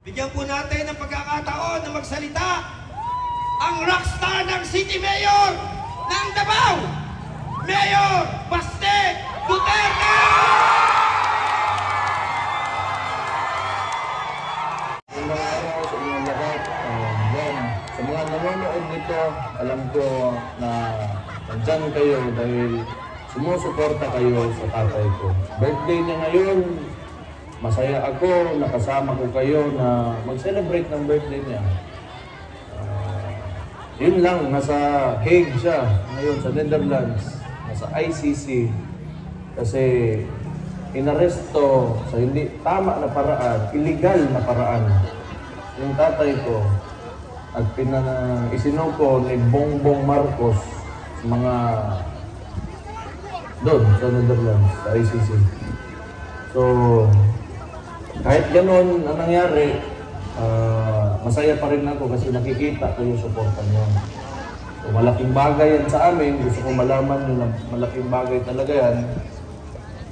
Bigyan po natin ng pagkakataon na magsalita ang rockstar ng City Mayor ng Davao, Mayor Baste Duterte! Magandang araw sa inyong lahat. Sa mga nanonood nito, alam ko na nandyan kayo dahil sumusuporta kayo sa tatay ko. Birthday niya ngayon. Masaya ako, nakasama ko kayo na mag-celebrate ng birthday niya. Yun lang, nasa Hague siya ngayon sa Netherlands, nasa ICC. Kasi inaresto sa hindi tama na paraan, illegal na paraan, yung tatay ko at isinuko ni Bongbong Marcos sa mga doon sa Netherlands, sa ICC. So, kahit gano'n ang nangyari, masaya pa rin ako kasi nakikita ko yung suporta niyo. So, malaking bagay yan sa amin. Gusto ko malaman nyo na malaking bagay talaga yan.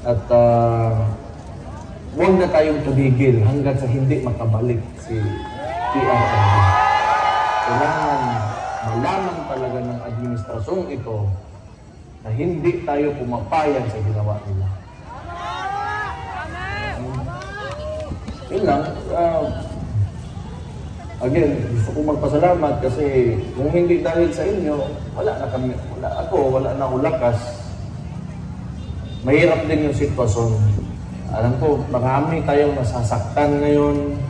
At huwag na tayong tumigil hanggang sa hindi makabalik si PRRD. Kailangan malaman talaga ng administrasyong ito na hindi tayo pumapayag sa ginawa nila. Yun lang. Again, gusto ko magpasalamat kasi kung hindi dahil sa inyo, wala na akong lakas. Mahirap din yung sitwasyon. Alam ko, marami tayong nasasaktan ngayon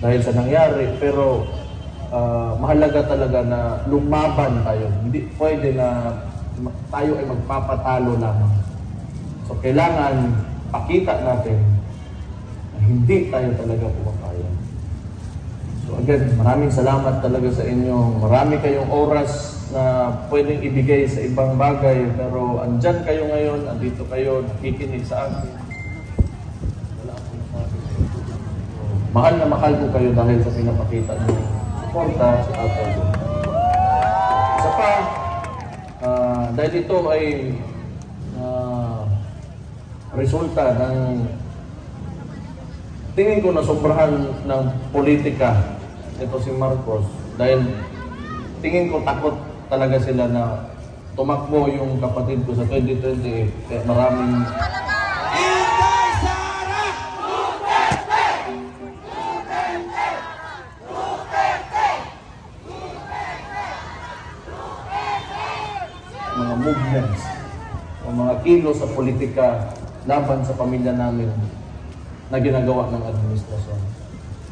dahil sa nangyari, pero mahalaga talaga na lumaban tayo. Hindi pwede na tayo ay magpapatalo lamang. So, kailangan pakita natin hindi tayo talaga pumapayag. So again, maraming salamat talaga sa inyo. Marami kayong oras na pwedeng ibigay sa ibang bagay, pero andyan kayo ngayon, andito kayo, nakikinig sa akin. Wala akong masabi. Mahal na mahal ko kayo dahil sa pinapakita niyo suporta sa tatay ko. Isa pa, dahil ito ay resulta ng tingin ko na sobrahan ng politika ito si Marcos dahil tingin ko takot talaga sila na tumakbo yung kapatid ko sa 2028 kaya maraming Inday Sara! Duterte! Duterte! Duterte! Duterte! mga movements o mga kilos sa politika laban sa pamilya namin na ginagawa ng administrasyon.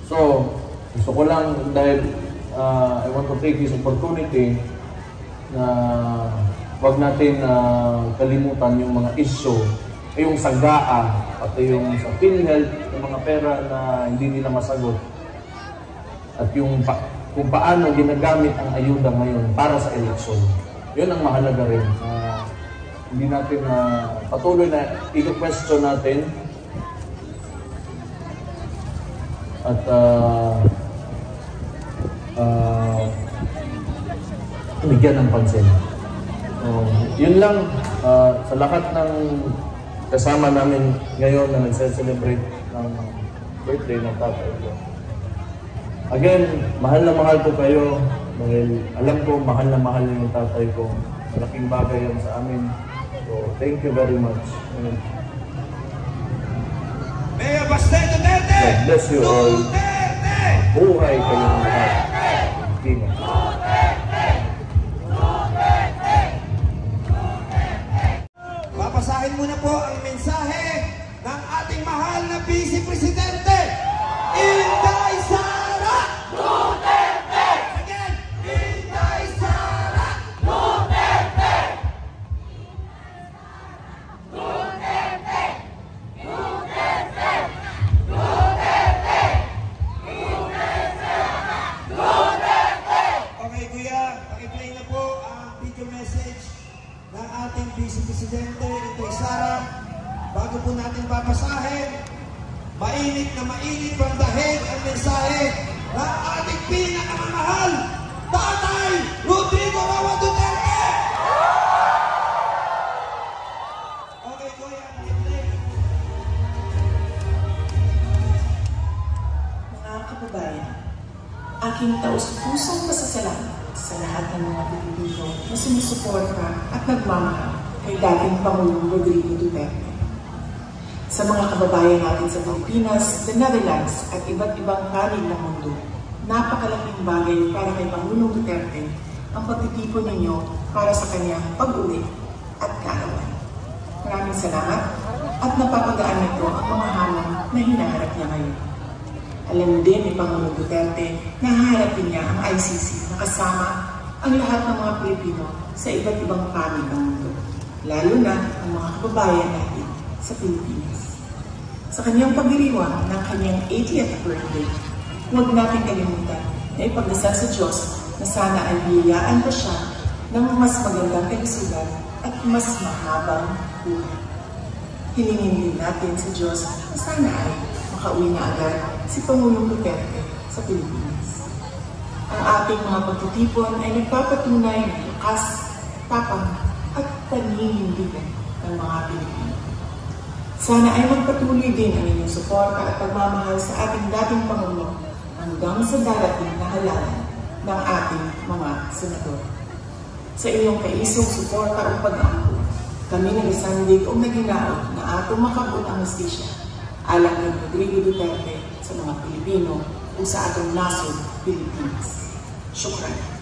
So, gusto ko lang dahil I want to take this opportunity na wag natin kalimutan yung mga issue, yung sa GAA, pati yung sa PhilHealth, yung mga pera na hindi nila masagot. At yung kung paano ginagamit ang ayuda ngayon para sa eleksyon. Yun ang mahalaga rin. Hindi natin patuloy na i-question natin at bigyan ng pansin. Yun lang sa lahat ng kasama namin ngayon na nagse-celebrate ng birthday ng tatay ko. Again, mahal na mahal ko kayo dahil alam ko mahal na mahal yung tatay ko. Malaking bagay yan sa amin. So, thank you very much. Mayor Baste Duterte! God bless you all. Duterte! Buhay kayong lahat. King. Babasahin muna po ang mensahe ng ating mahal na Vice Presidente, Inday Sara! Duterte! Again, Inday Sara! Duterte! Duterte! Duterte! Duterte! Duterte! Okay, kuya, pakiplay na po ang video message ng ating Vice Presidente, Inday Sara. Bago po natin babasahin, mainit na mainit Mga kababayan, aking taus-pusong pasasalamat sa lahat ng mga Pilipino na sumusuporta at nagmamahal kay dating Pangulong Rodrigo Duterte. Sa mga kababayan natin sa Pilipinas, the Netherlands at iba't ibang panig ng mundo, napakalaking bagay para kay Pangulong Duterte ang pagtitipon ninyo para sa kanyang pag-uwi at kaarawan. Maraming salamat at napapagaan nito ang mga hamon na hinaharap niya ngayon. Alam din ni Pangulong Duterte na haharapin niya ang ICC na kasama ang lahat ng mga Pilipino sa iba't ibang panig ng mundo, lalo na ang mga kababayan natin sa Pilipinas. Sa kanyang pagdiriwang ng kanyang 80th birthday, huwag natin kalimutan na ipagdasal sa Diyos na sana ay biyayaan pa siya ng mas magandang kalusugan at mas mahabang buhay. Hilingin din natin sa Diyos na sana ay makauwi na agad si Pangulong Duterte sa Pilipinas. Ang ating mga pagtitipon ay nagpapatunay ng lakas, tapang at paninindigan ng mga Pilipino. Sana ay magpatuloy din ang inyong suporta at pagmamahal sa ating dating Pangulo hanggang sa darating na halalan ng ating mga senador. Sa inyong kaisong suporta at pag-aangkol, kami nag-isandig o naginaot na atong makabuo ang hustisya alang ng Rodrigo Duterte sa mga Pilipino o sa atong nasod, Pilipinas. Syukran.